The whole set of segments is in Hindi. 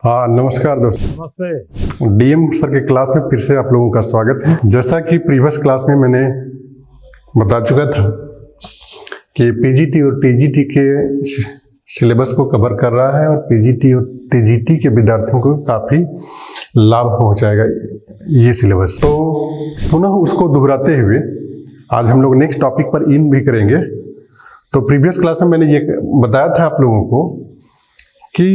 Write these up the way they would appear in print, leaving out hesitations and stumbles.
हाँ नमस्कार दोस्तों। नमस्ते। डीएम सर के क्लास में फिर से आप लोगों का स्वागत है। जैसा कि प्रीवियस क्लास में मैंने बता चुका था कि पीजीटी और टीजीटी के सिलेबस को कवर कर रहा है और पीजीटी और टीजीटी के विद्यार्थियों को काफ़ी लाभ पहुंचाएगा ये सिलेबस। तो पुनः उसको दोहराते हुए आज हम लोग नेक्स्ट टॉपिक पर इन भी करेंगे। तो प्रीवियस क्लास में मैंने ये बताया था आप लोगों को कि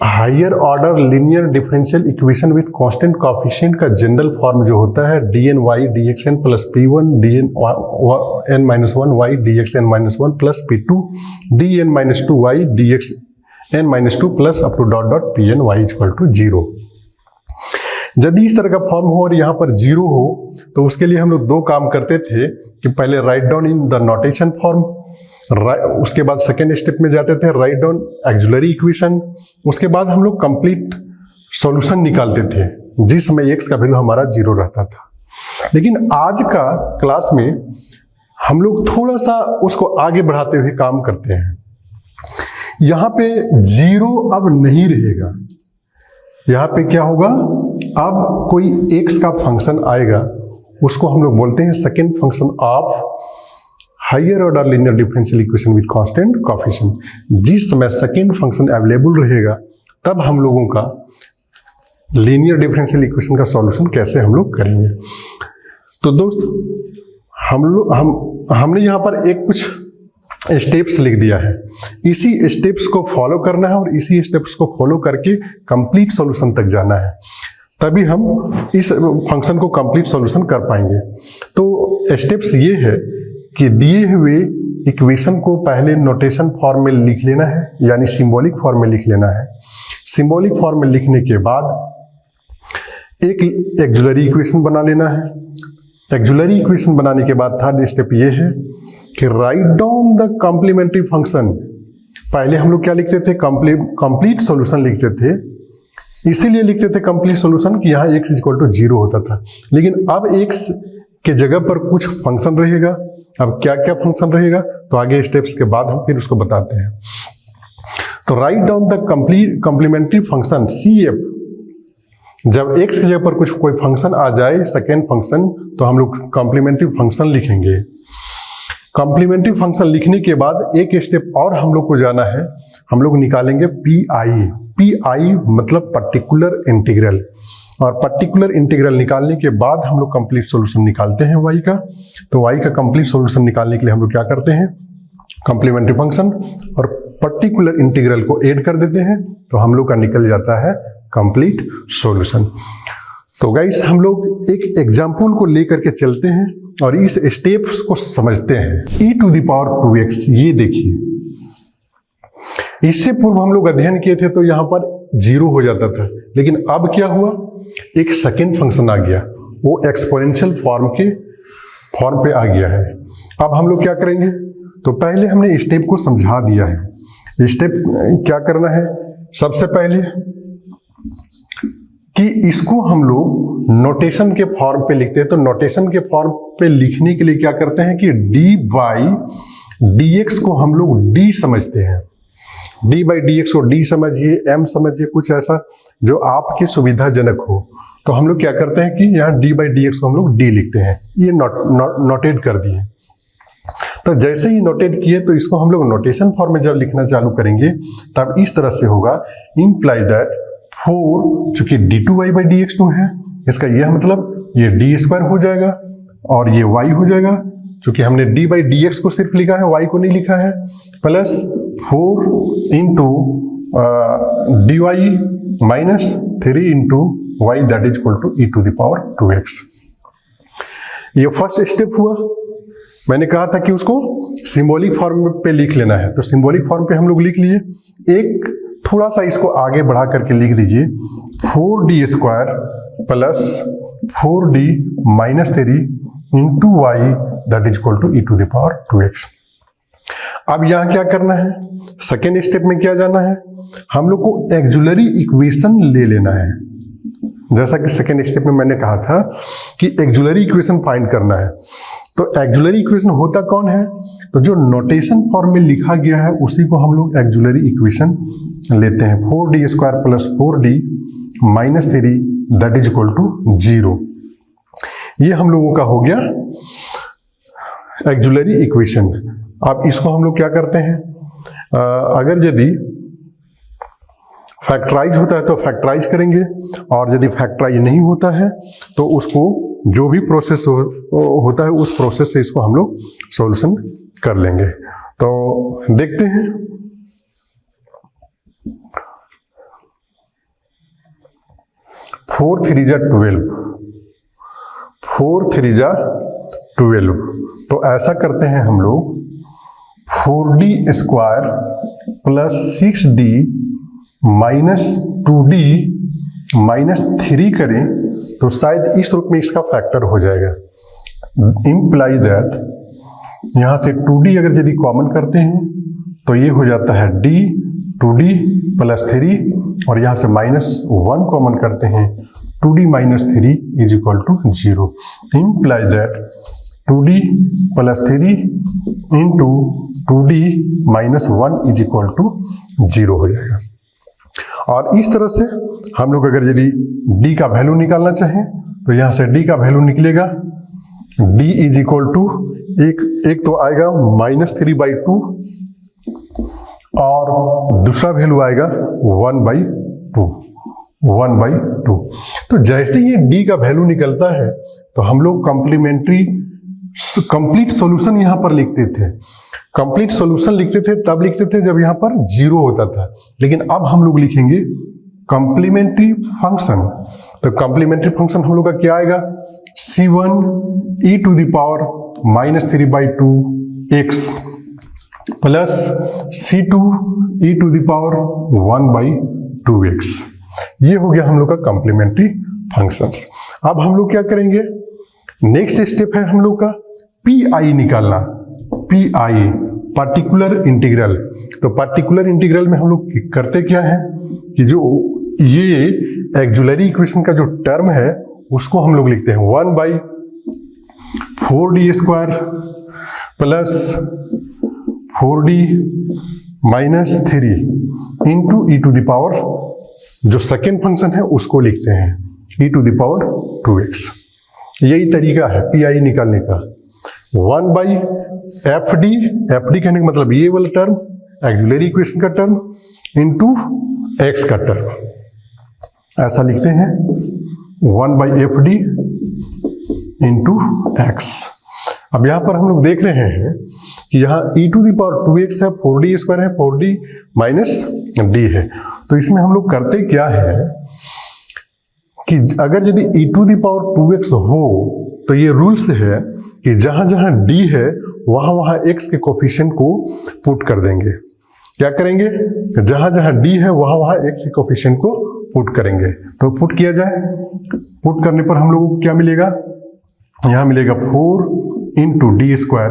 higher order linear differential equation with constant coefficient का जनरल फॉर्म जो होता है dny dxn plus p1 dn minus 1 y dxn minus 1 plus p2 dn minus 2 y dxn minus 2 plus up to dot dot pn y equal to 0। यदि इस तरह का फॉर्म हो और यहाँ पर 0 हो तो उसके लिए हम लोग दो काम करते थे कि पहले write down in the notation form, उसके बाद सेकेंड स्टेप में जाते थे राइट डाउन एक्जुलरी इक्वेशन, उसके बाद हम लोग कंप्लीट सॉल्यूशन निकालते थे जिस समय x का वैल्यू हमारा 0 रहता था। लेकिन आज का क्लास में हम लोग थोड़ा सा उसको आगे बढ़ाते हुए काम करते हैं। यहाँ पे 0 अब नहीं रहेगा, यहाँ पे क्या होगा, अब कोई x का फंक्शन आएगा, उसको हम लोग बोलते हैं second function of higher order linear differential equation with constant coefficient. जिस समय सेकेंड फंक्शन अवेलेबल रहेगा तब हम लोगों का लीनियर डिफरेंशियल इक्वेशन का सॉल्यूशन कैसे हम लोग करेंगे। तो दोस्त हमने यहाँ पर एक कुछ स्टेप्स लिख दिया है, इसी स्टेप्स को फॉलो करना है और इसी स्टेप्स को फॉलो करके कंप्लीट सॉल्यूशन तक जाना है, तभी हम इस फंक्शन को कंप्लीट सॉल्यूशन कर पाएंगे। तो स्टेप्स ये है कि दिए हुए इक्वेशन को पहले नोटेशन फॉर्म में लिख लेना है, यानी सिंबॉलिक फॉर्म में लिख लेना है। सिंबॉलिक फॉर्म में लिखने के बाद एक एक्जुलरी इक्वेशन बना लेना है। एक्जुलरी इक्वेशन बनाने के बाद थर्ड स्टेप ये है कि write down the complementary function. पहले हम लोग क्या लिखते थे, कंप्लीट सॉल्यूशन लिखते थे, इसीलिए लिखते थे कंप्लीट सॉल्यूशन कि यहाँ x इक्वल टू 0 होता था। लेकिन अब x के जगह पर कुछ फंक्शन रहेगा। अब क्या क्या फंक्शन रहेगा तो आगे स्टेप्स के बाद हम फिर उसको बताते हैं। तो write down the complementary function CF। जब x की जगह पर कुछ कोई फंक्शन आ जाए सेकेंड फंक्शन, तो हम लोग कॉम्प्लीमेंट्री फंक्शन लिखेंगे। कॉम्प्लीमेंट्री फंक्शन लिखने के बाद एक स्टेप और हम लोग को जाना है, हम लोग निकालेंगे PI मतलब पर्टिकुलर इंटीग्रल, और पर्टिकुलर इंटीग्रल निकालने के बाद हम लोग कंप्लीट सॉल्यूशन निकालते हैं y का। तो y का कंप्लीट सॉल्यूशन निकालने के लिए हम लोग क्या करते हैं, कॉम्प्लीमेंट्री फंक्शन और पर्टिकुलर इंटीग्रल को ऐड कर देते हैं, तो हम लोग का निकल जाता है कंप्लीट सॉल्यूशन। तो गाइस हम लोग एक एग्जाम्पल को लेकर के चलते हैं और इस स्टेप्स को समझते हैं। e to the power 2x, ये देखिए, इससे पूर्व हम लोग अध्ययन किए थे तो यहाँ पर 0 हो जाता था, लेकिन अब क्या हुआ, एक सेकेंड फंक्शन आ गया, वो एक्सपोनेंशियल फॉर्म पे आ गया है। अब हम लोग क्या करेंगे, तो पहले हमने स्टेप को समझा दिया है। स्टेप क्या करना है, सबसे पहले कि इसको हम लोग नोटेशन के फॉर्म पे लिखते हैं। तो नोटेशन के फॉर्म पे लिखने के लिए क्या करते हैं कि d/dx को हम लोग d समझते हैं। d/dx को d समझिए, m समझिए, कुछ ऐसा जो आपकी सुविधाजनक हो। तो हम लोग क्या करते हैं कि यहाँ d/dx को हम लोग d लिखते हैं। ये नोटेट कर दिए। तो जैसे ही नोटेट किए तो इसको हम लोग नोटेशन फॉर्म में जब लिखना चालू करेंगे तब इस तरह से होगा, इम्प्लाई दैट 4, चूंकि d2y/dx2 है, इसका यह मतलब ये d² हो जाएगा और ये y हो जाएगा, चूंकि हमने d/dx को सिर्फ लिखा है, y को नहीं लिखा है, plus 4 into dy minus 3 into y that is equal to e to the power 2x। ये फर्स्ट स्टेप हुआ। मैंने कहा था कि उसको सिंबॉलिक फॉर्म पे लिख लेना है, तो सिंबॉलिक फॉर्म पे हम लोग लिख लिए। एक थोड़ा सा इसको आगे बढ़ा करके लिख दीजिए, 4d² plus 4d minus 3 into y that is equal to e to the power 2x। अब यहाँ क्या करना है, सेकेंड स्टेप में क्या जाना है, हम लोग को एक्जुलरी इक्वेशन ले लेना है। जैसा कि सेकेंड स्टेप में मैंने कहा था कि एक्जुलरी इक्वेशन फाइंड करना है। तो एक्जुलरी इक्वेशन होता कौन है, तो जो नोटेशन फॉर्म में लिखा गया है उसी को हम लोग एक्जुलरी इक्वेशन लेते हैं 4d square plus 4d minus 3 that is equal to 0। ये हम लोगों का हो गया ऑक्सिलरी इक्वेशन। अब इसको हम लोग क्या करते हैं, अगर यदि फैक्टराइज होता है तो फैक्टराइज करेंगे, और यदि फैक्टराइज नहीं होता है तो उसको जो भी प्रोसेस होता है उस प्रोसेस से इसको हम लोग सॉल्यूशन कर लेंगे। तो देखते हैं। 4 3 जा 12, 4 3 जा 12। तो ऐसा करते हैं हम लोग 4d square plus 6d minus 2d minus 3 करें तो शायद इस रूप में इसका फैक्टर हो जाएगा। इम्प्लाई दैट यहाँ से 2d अगर यदि कॉमन करते हैं तो ये हो जाता है d 2d प्लस 3, और यहाँ से माइनस 1 कॉमन करते हैं 2d minus 3 is equal to 0। Imply that 2d plus 3 into 2d minus 1 is equal to 0 हो जाएगा। और इस तरह से हम लोग अगर यदि d का वैल्यू निकालना चाहें तो यहाँ से d का वैल्यू निकलेगा d इज इक्वल टू एक तो आएगा -3/2 और दूसरा वैल्यू आएगा 1/2। तो जैसे ये d का वैल्यू निकलता है तो हम लोग कंप्लीट सॉल्यूशन यहाँ पर लिखते थे। कंप्लीट सॉल्यूशन लिखते थे तब लिखते थे जब यहाँ पर 0 होता था, लेकिन अब हम लोग लिखेंगे कॉम्प्लीमेंट्री फंक्शन। तो कॉम्प्लीमेंट्री फंक्शन हम लोग का क्या आएगा, c1 e to the power -3/2x plus c2 e to the power 1/2x। ये हो गया हम लोग का कॉम्प्लीमेंट्री फंक्शंस। अब हम लोग क्या करेंगे, नेक्स्ट स्टेप है हम लोग का पीआई निकालना। Pi particular integral. तो पार्टिकुलर इंटीग्रल में हम लोग करते क्या है कि जो ये ऑक्सिलरी इक्वेशन का जो टर्म है उसको हम लोग लिखते हैं 1/4d square plus 4d minus 3 into e to the power, जो सेकेंड फंक्शन है उसको लिखते हैं e to the power 2x। यही तरीका है पीआई निकालने का। 1/fd, fd कहने का मतलब ये वाला टर्म ऑक्सिलरी इक्वेशन का टर्म इंटू x का टर्म, ऐसा लिखते हैं 1/fd इंटू x। अब यहां पर हम लोग देख रहे हैं कि यहाँ e to the power 2x है, 4d स्क्वायर है, 4d माइनस d है। तो इसमें हम लोग करते क्या है कि अगर यदि e to the power 2x हो तो ये रूल्स है कि जहां जहां d है वहां वहां x के कोफिशिएंट को पुट कर देंगे। क्या करेंगे, जहां जहां d है वहां वहां x के कोफिशिएंट को पुट करेंगे। तो पुट किया जाए, पुट करने पर हम लोगों को क्या मिलेगा, यहां मिलेगा 4 इंटू डी स्क्वायर,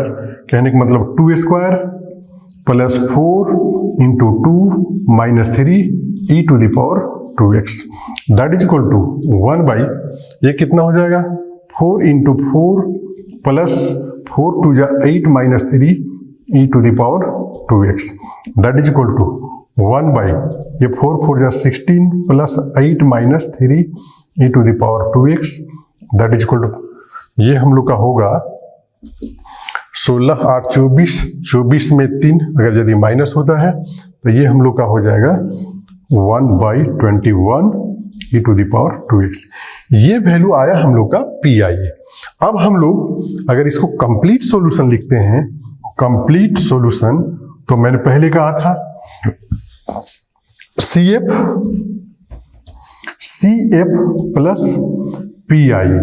कहने का मतलब 2 square plus 4 into 2 minus 3 e to the power 2x that is equal to 1/, ये कितना हो जाएगा 4 इंटू 4 प्लस 4 2 जा 8 minus 3 e to the power 2x that is equal to 1/, ये 4 4 जा 16 plus 8 minus 3 e to the power 2x that is equal to, ये हम लोग का होगा 16 8 24, 24 में 3 अगर यदि माइनस होता है तो ये हम लोग का हो जाएगा 1/21 e to the power 2x। ये वैल्यू आया हम लोग का पीआई। अब हम लोग अगर इसको कंप्लीट सॉल्यूशन लिखते हैं, कंप्लीट सॉल्यूशन, तो मैंने पहले कहा था CF प्लस पीआई।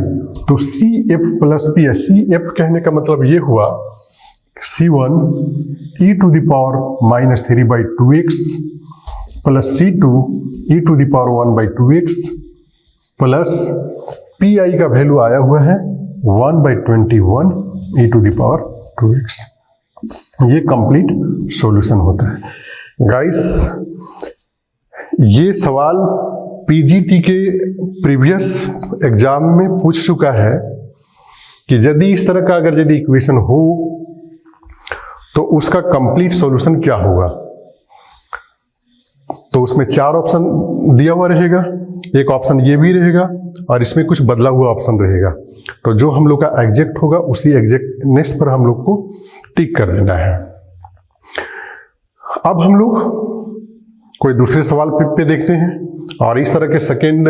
तो CF प्लस पीआई, CF कहने का मतलब ये हुआ C1 e to the power -3/2x plus C2 e to the power 1/2x plus PI का वैल्यू आया हुआ है 1/21 e to the power 2x। ये कंप्लीट सॉल्यूशन होता है। गाइस, ये सवाल पीजीटी के प्रीवियस एग्जाम में पूछ चुका है कि यदि इस तरह का अगर यदि इक्वेशन हो तो उसका कंप्लीट सॉल्यूशन क्या होगा। तो उसमें 4 ऑप्शन दिया हुआ रहेगा, एक ऑप्शन ये भी रहेगा और इसमें कुछ बदला हुआ ऑप्शन रहेगा। तो जो हम लोग का एग्जैक्ट होगा उसी एग्जैक्टनेस पर हम लोग को टिक कर देना है। अब हम लोग कोई दूसरे सवाल पे देखते हैं और इस तरह के सेकेंड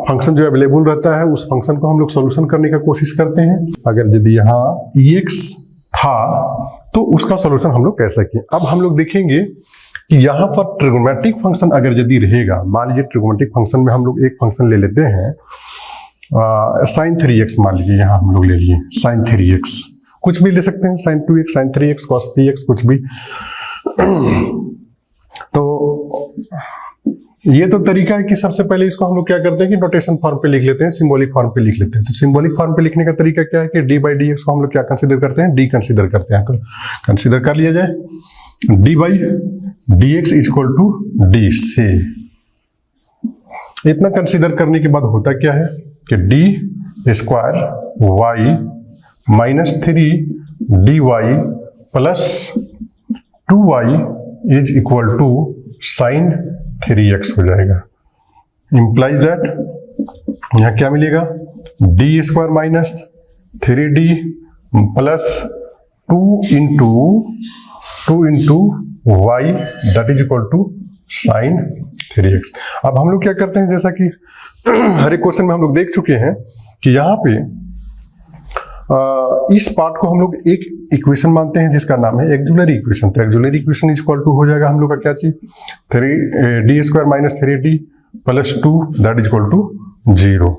फंक्शन जो अवेलेबल रहता है उस फंक्शन को हम लोग सॉल्यूशन करने का कोशिश करते हैं। अगर यदि यहाँ EX था तो उसका सॉल्यूशन हम लोग कैसे किए। अब हम लोग देखेंगे कि यहाँ पर ट्रिगोनोमेट्रिक फंक्शन अगर यदि रहेगा, मान लीजिए ट्रिगोनोमेट्रिक फंक्शन में हम लोग एक फंक्शन ले लेते हैं sin 3x, मान लीजिए यहाँ हम लोग ले लिए sin 3x, कुछ भी ले सकते हैं, sin 2x, sin 3x, cos 3x, कुछ भी। तो ये तो तरीका है कि सबसे पहले इसको हम लोग क्या करते हैं कि नोटेशन फॉर्म पे लिख लेते हैं, सिंबॉलिक फॉर्म पे लिख लेते हैं। तो सिंबॉलिक फॉर्म पे लिखने का तरीका क्या है कि d बाई डी एक्स को हम लोग क्या कंसीडर करते हैं, d कंसीडर करते हैं। तो कंसीडर कर लिया जाए, d by D X is equal to D से। इतना कंसीडर करने के बाद होता क्या है कि D square Y minus 3 dy plus 2y is equal to sine 3x हो जाएगा। इंप्लाइज दैट यहाँ क्या मिलेगा, D square minus 3d plus 2 into Y that is equal to sine 3x। अब हम लोग क्या करते हैं, जैसा कि हर एक क्वेश्चन में हम लोग देख चुके हैं कि यहाँ पे इस पार्ट को हम लोग एक इक्वेशन मानते हैं जिसका नाम है एक्जुलरी इक्वेशन। तो auxiliary equation is equal to हो जाएगा हम लोग का क्या चीज, 3d square minus 3d plus 2 that is equal to 0।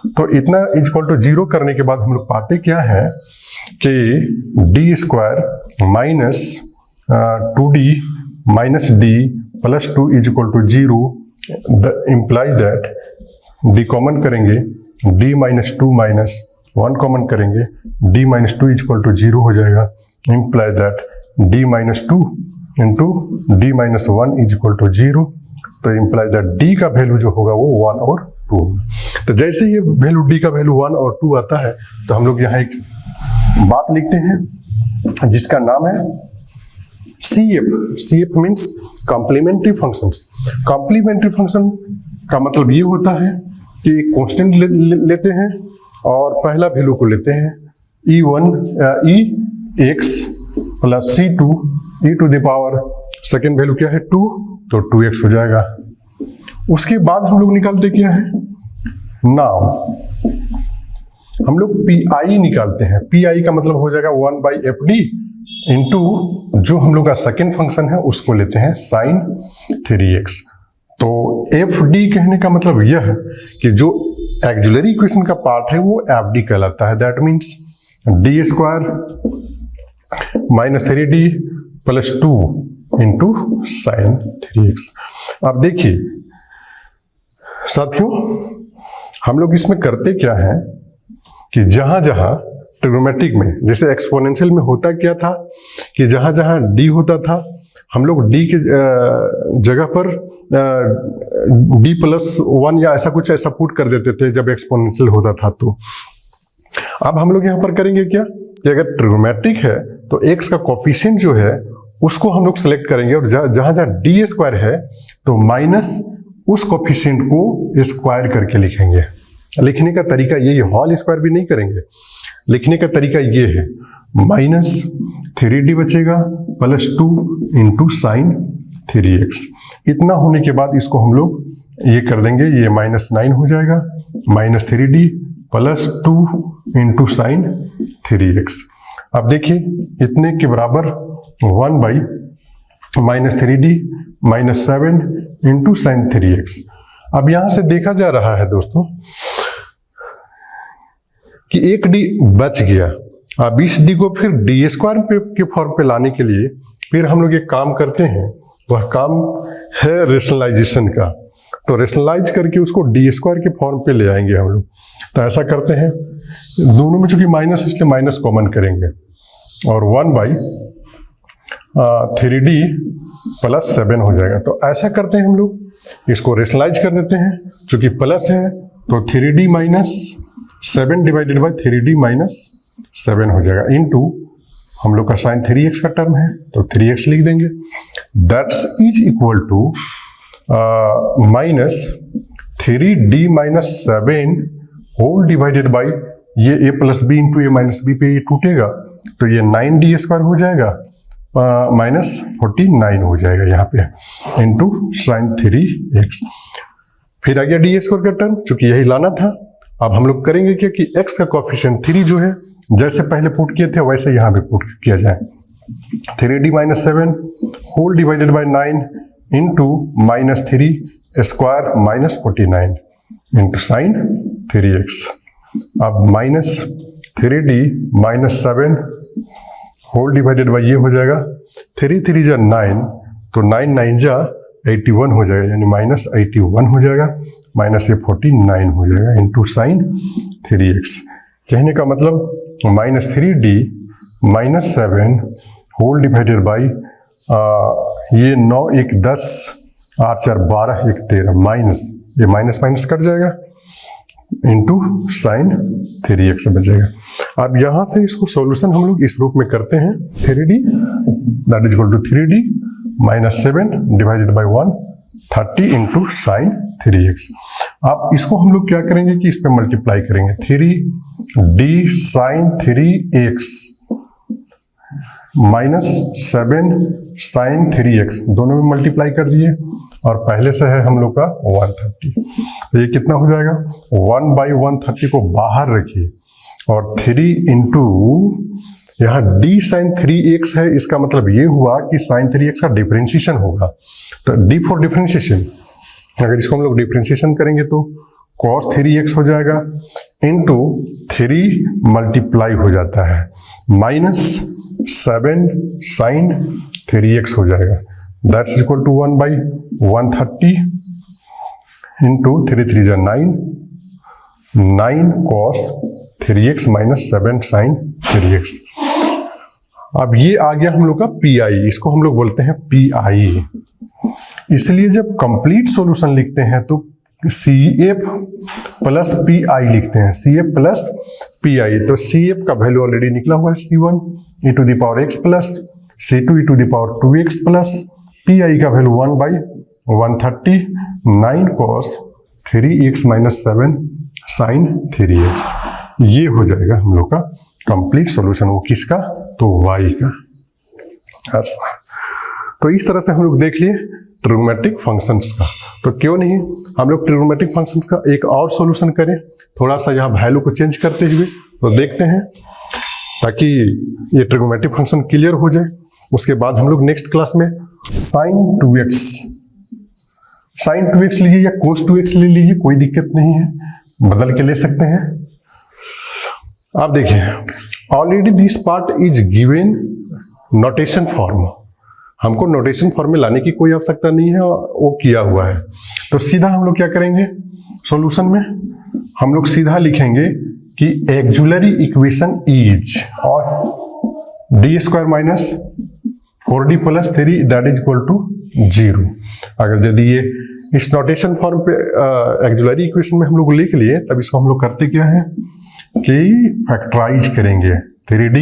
तो इतना इज इक्वल टू 0 करने के बाद हम लोग पाते क्या है कि d square minus 2d minus d plus 2 is equal to 0 implies that d common करेंगे, d माइनस 2 माइनस 1 कॉमन करेंगे, d minus 2 is equal to 0 हो जाएगा। Imply that d minus 2 into d minus 1 is equal to 0। तो इंप्लाई दैट d का वैल्यू जो होगा वो 1 और 2 होगा। तो जैसे ये वैल्यू d का वैल्यू 1 और 2 आता है तो हम लोग यहाँ एक बात लिखते हैं जिसका नाम है CF। CF means complementary functions. Complementary function का मतलब ये होता है कि एक कॉन्स्टेंट लेते हैं और पहला वैल्यू को लेते हैं e(x) plus c2 e to the power second value क्या है 2, तो 2x हो जाएगा। उसके बाद हम लोग निकालते क्या है, नाउ हम लोग pi निकालते हैं। pi का मतलब हो जाएगा 1/fd इंटू जो हम लोग का सेकेंड फंक्शन है उसको लेते हैं sin 3x। तो fd कहने का मतलब यह है कि जो एक्जुलरी इक्वेशन का पार्ट है वो fd कहलाता है। That means d square minus 3d plus 2 into sine 3x। अब देखिए साथियों, हम लोग इसमें करते क्या है कि जहां जहां ट्रिग्नोमेट्रिक में जैसे एक्सपोनेंशियल में होता क्या था कि जहां जहां d होता था हम लोग d के जगह पर d प्लस 1 या ऐसा कुछ ऐसा पुट कर देते थे जब एक्सपोनेंशियल होता था। तो अब हम लोग यहाँ पर करेंगे क्या कि अगर ट्रिग्नोमेट्रिक है तो x का कोफिशिएंट जो है उसको हम लोग सेलेक्ट करेंगे और जहां जहां d स्क्वायर है तो माइनस उस कोफिशिएंट को स्क्वायर करके लिखेंगे। लिखने का तरीका यही है, होल स्क्वायर भी नहीं करेंगे। लिखने का तरीका ये है, माइनस 3d बचेगा प्लस 2 इंटू साइन 3x। इतना होने के बाद इसको हम लोग ये कर देंगे, ये -9 हो जाएगा, minus 3d plus 2 into sine 3x। अब देखिए इतने के बराबर 1 by minus 3d minus 7 into sine 3x। अब यहां से देखा जा रहा है दोस्तों कि एक d बच गया। अब इस d को फिर d स्क्वायर के फॉर्म पे लाने के लिए फिर हम लोग एक काम करते हैं, वह काम है रेशनलाइजेशन का। तो रेशनलाइज करके उसको d स्क्वायर के फॉर्म पे ले आएंगे हम लोग। तो ऐसा करते हैं, दोनों में चूंकि माइनस इसलिए माइनस कॉमन करेंगे और 1 बाई 3d प्लस 7 हो जाएगा। तो ऐसा करते हैं हम लोग, इसको रेशनलाइज कर देते हैं, चूंकि प्लस है तो 3d minus 7 divided by 3d minus 7 हो जाएगा इंटू हम लोग का साइन 3x का टर्म है तो 3x लिख देंगे। That's is equal to minus 3d minus 7 whole divided by ये a plus B into A minus B पे ये टूटेगा तो ये 9d स्क्वायर हो जाएगा माइनस 49 हो जाएगा यहाँ पे इंटू साइन 3x। फिर आ गया डी स्क्वायर का टर्म, चूंकि यही लाना था। अब हम लोग करेंगे क्या कि x का कोफिशिएंट 3 जो है जैसे पहले पुट किए थे वैसे यहाँ पे पुट किया जाए। 3d minus 7 whole divided by 9 into minus 3 square minus 49 into sine 3x। अब minus 3d minus 7 whole divided by ये हो जाएगा 3 3 जा 9 तो 9 9 जा 81 हो जाएगा, यानी माइनस 81 हो जाएगा, माइनस ये 49 हो जाएगा इंटू साइन 3x। कहने का मतलब minus 3d minus 7 whole divided by ये 9 1 10 8 4 12 1 13 माइनस ये माइनस माइनस कट जाएगा इंटू साइन 3x बचेगा। अब यहाँ से इसको सॉल्यूशन हम लोग इस रूप में करते हैं 3d that is equal to 3d minus 7 divided by 130 into sine 3x। अब इसको हम लोग क्या करेंगे कि इस पे मल्टीप्लाई करेंगे 3d sign 3x minus 7 sine 3x दोनों में मल्टीप्लाई कर दिए और पहले से है हम लोग का 130 तो ये कितना हो जाएगा 1 बाई 130 को बाहर रखिए और 3 इंटू यहाँ d साइन 3x है, इसका मतलब ये हुआ कि साइन 3x का डिफरेंशिएशन होगा तो d फॉर डिफरेंशिएशन। अगर इसको हम लोग डिफरेंशिएशन करेंगे तो cos 3x हो जाएगा इंटू 3 मल्टीप्लाई हो जाता है माइनस 7 साइन 3x हो जाएगा that's equal to 1 by 130 into 3 3 जा 9 cos 3x minus 7 sine 3x। अब ये आ गया हम लोग का PI, इसको हम लोग बोलते हैं PI। इसलिए जब कंप्लीट सॉल्यूशन लिखते हैं तो CF प्लस PI लिखते हैं, CF प्लस PI। तो CF का वैल्यू ऑलरेडी निकला हुआ है C1 e to the power x plus C2 e to the power 2x plus PI का value 1 by 130 9 cos 3x minus 7 sine 3x। ये हो जाएगा हम लोग का कंप्लीट सॉल्यूशन। वो किसका? तो y का। ऐसा तो इस तरह से हम लोग देख लिए ट्रिग्नोमेट्रिक फंक्शंस का। तो क्यों नहीं हम लोग ट्रिग्नोमेट्रिक फंक्शंस का एक और सॉल्यूशन करें, थोड़ा सा यहाँ वैल्यू को चेंज करते हुए। तो देखते हैं ताकि ये ट्रिग्नोमेट्रिक फंक्शन क्लियर हो जाए। उसके बाद हम लोग नेक्स्ट क्लास में साइन 2x लीजिए या cos 2x ले लीजिए, कोई दिक्कत नहीं है, बदल के ले सकते हैं। आप देखिए already this part is given notation form, हमको नोटेशन फॉर्म में लाने की कोई आवश्यकता नहीं है, वो किया हुआ है। तो सीधा हम लोग क्या करेंगे सॉल्यूशन में, हम लोग सीधा लिखेंगे कि एक्जुलरी इक्वेशन इज और D square minus 4d plus 3 that is equal to 0। अगर यदि ये इस नोटेशन फॉर्म पे एक्जुलरी इक्वेशन में हम लोग लिख लिए, तब इसको हम लोग करते क्या है कि फैक्टराइज करेंगे 3d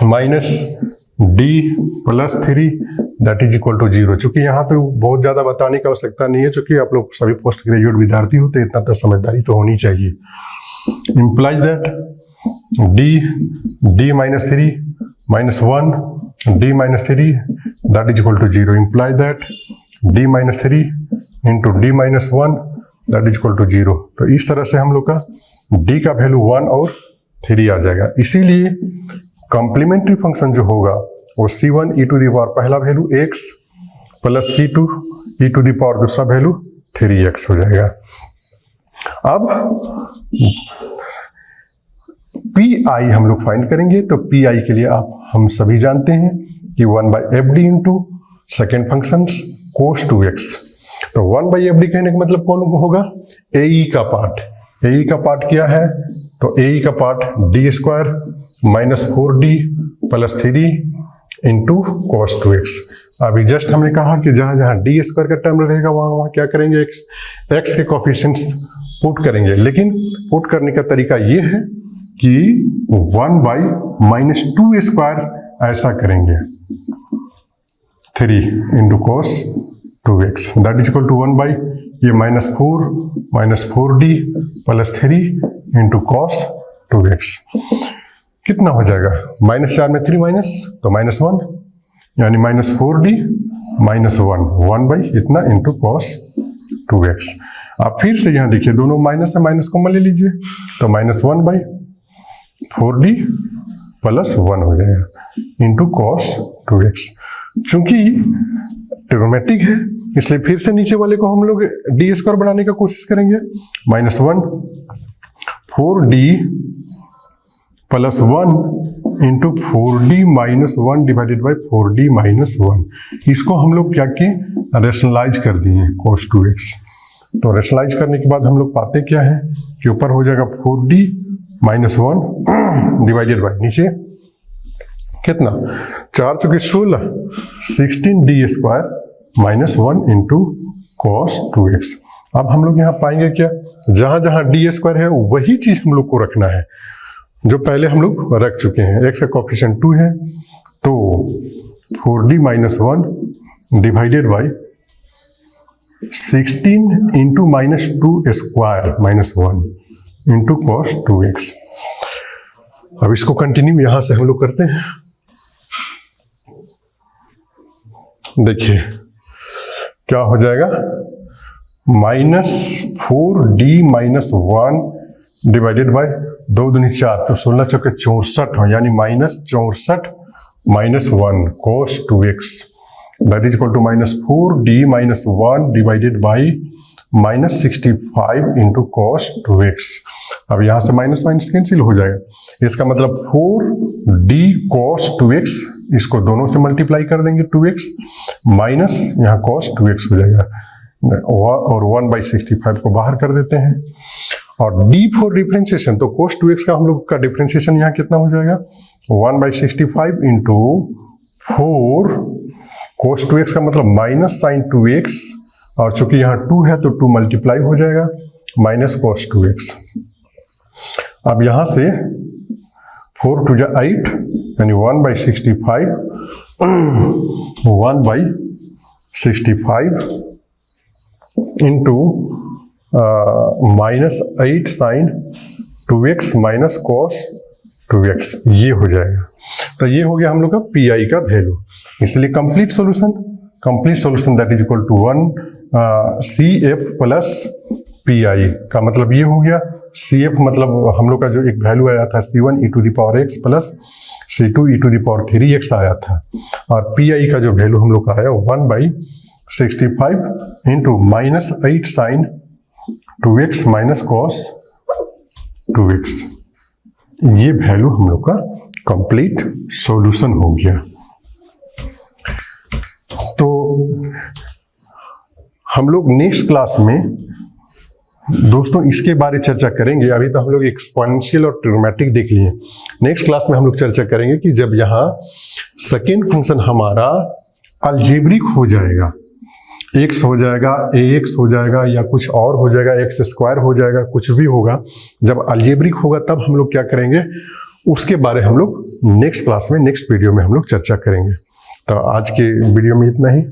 minus d plus 3 that is equal to 0। चूंकि यहाँ पे बहुत ज्यादा बताने की आवश्यकता नहीं है, चूंकि आप लोग सभी पोस्ट ग्रेजुएट विद्यार्थी होते हैं, इतना तो समझदारी तो होनी चाहिए। Implies that d minus 3 minus 1 d minus 3 that is equal to 0। Implies that d minus 3 into d minus 1 that is equal to 0। तो इस तरह से हम लोग का d का वैल्यू 1 और 3 आ जाएगा। इसीलिए कॉम्प्लीमेंट्री फंक्शन जो होगा वो C1 e to the power पहला value x plus C2 e to the power दूसरा वैल्यू 3x हो जाएगा। अब PI हम लोग फाइंड करेंगे। तो PI के लिए हम सभी जानते हैं कि 1 by FD into second function cos 2x। तो 1 बाई FD कहने का मतलब कौन होगा? AE का पार्ट। AE का पार्ट क्या है? तो AE का part d square minus 4d plus 3 into cos 2x। अभी जस्ट हमने कहा कि जहां जहां d स्क्वायर का टर्म रहेगा वहां क्या करेंगे, x के कोफिशिएंट्स पुट करेंगे। लेकिन पुट करने का तरीका ये है कि 1 बाई माइनस 2 स्क्वायर ऐसा करेंगे 3 into cos 2x that is equal to 1 by ये -4d plus 3 into cos 2x। कितना हो जाएगा? -4 में 3 माइनस तो -1 यानी -4d -1 बाई इतना इंटू कॉस 2x। आप फिर से यहाँ देखिए दोनों माइनस से माइनस कॉमन ले लीजिए तो -1 बाई 4d प्लस 1 हो जाएगा इंटू कॉस 2x। चूंकि ट्रिग्नोमेट्रिक है इसलिए फिर से नीचे वाले को हम लोग डी स्क्वायर बनाने का कोशिश करेंगे। -1 4d plus 1 into 4d minus 1 divided by 4d minus 1। इसको हम लोग क्या किए? रेशनलाइज कर दिए cos 2x। तो रेशनलाइज करने के बाद हम लोग पाते क्या है कि ऊपर हो जाएगा 4d माइनस 1 डिवाइडेड बाई नीचे कितना 4 चौके 16 16d square minus 1 into cos 2x। अब हम लोग यहाँ पाएंगे क्या? जहां जहां डी स्क्वायर है वही चीज हम लोग को रखना है जो पहले हम लोग रख चुके हैं। x का कोफिशिएंट 2 है तो 4d minus 1 divided by 16 into minus 2 square minus 1 into cos 2x। अब इसको कंटिन्यू यहां से हम लोग करते हैं। देखिए क्या हो जाएगा? -4d माइनस 1 डिवाइडेड बाई 2 दूनी 4 तो 16 चौके 64 हो यानी -64 minus 1 cos 2x that is equal to -4d minus 1 divided by -65 into cos 2x। अब यहां से माइनस माइनस कैंसिल हो जाएगा। इसका मतलब 4d cos 2x इसको दोनों से मल्टीप्लाई कर देंगे 2x माइनस यहाँ cos 2x हो जाएगा और 1/65 को बाहर कर देते हैं। और d फॉर डिफ्रेंशिएशन तो cos 2x का हम लोग का डिफ्रेंशिएशन यहाँ कितना हो जाएगा? 1/65 इंटू 4 cos 2x का मतलब माइनस साइन 2x और चूंकि यहाँ 2 है तो 2 मल्टीप्लाई हो जाएगा माइनस cos 2x। अब यहां से 4 टू 8 यानी 1/65 into -8 sign 2x minus cos 2x ये हो जाएगा। तो ये हो गया हम लोग का पी का वैल्यू। इसलिए complete solution that is equal to 1 CF plus P का मतलब ये हो गया। CF मतलब हम लोग का जो एक वैल्यू आया था C1 e to the power x plus C2 e to the power 3x आया था और पी का जो वैल्यू हम लोग का आया 1/65 into -8 sign 2x minus cos 2x। ये वैल्यू हम लोग का कंप्लीट सॉल्यूशन हो गया। तो हम लोग नेक्स्ट क्लास में दोस्तों इसके बारे चर्चा करेंगे। अभी तो हम लोग एक्सपोनेंशियल और ट्रिग्नोमेट्रिक देख लिए। नेक्स्ट क्लास में हम लोग चर्चा करेंगे कि जब यहाँ सेकेंड फंक्शन हमारा अलजेब्रिक हो जाएगा, x हो जाएगा, ax हो जाएगा या कुछ और हो जाएगा, x स्क्वायर हो जाएगा, कुछ भी होगा, जब अलजेब्रिक होगा तब हम लोग क्या करेंगे उसके बारे हम लोग नेक्स्ट क्लास में नेक्स्ट वीडियो में हम लोग चर्चा करेंगे। तो आज के वीडियो में इतना ही।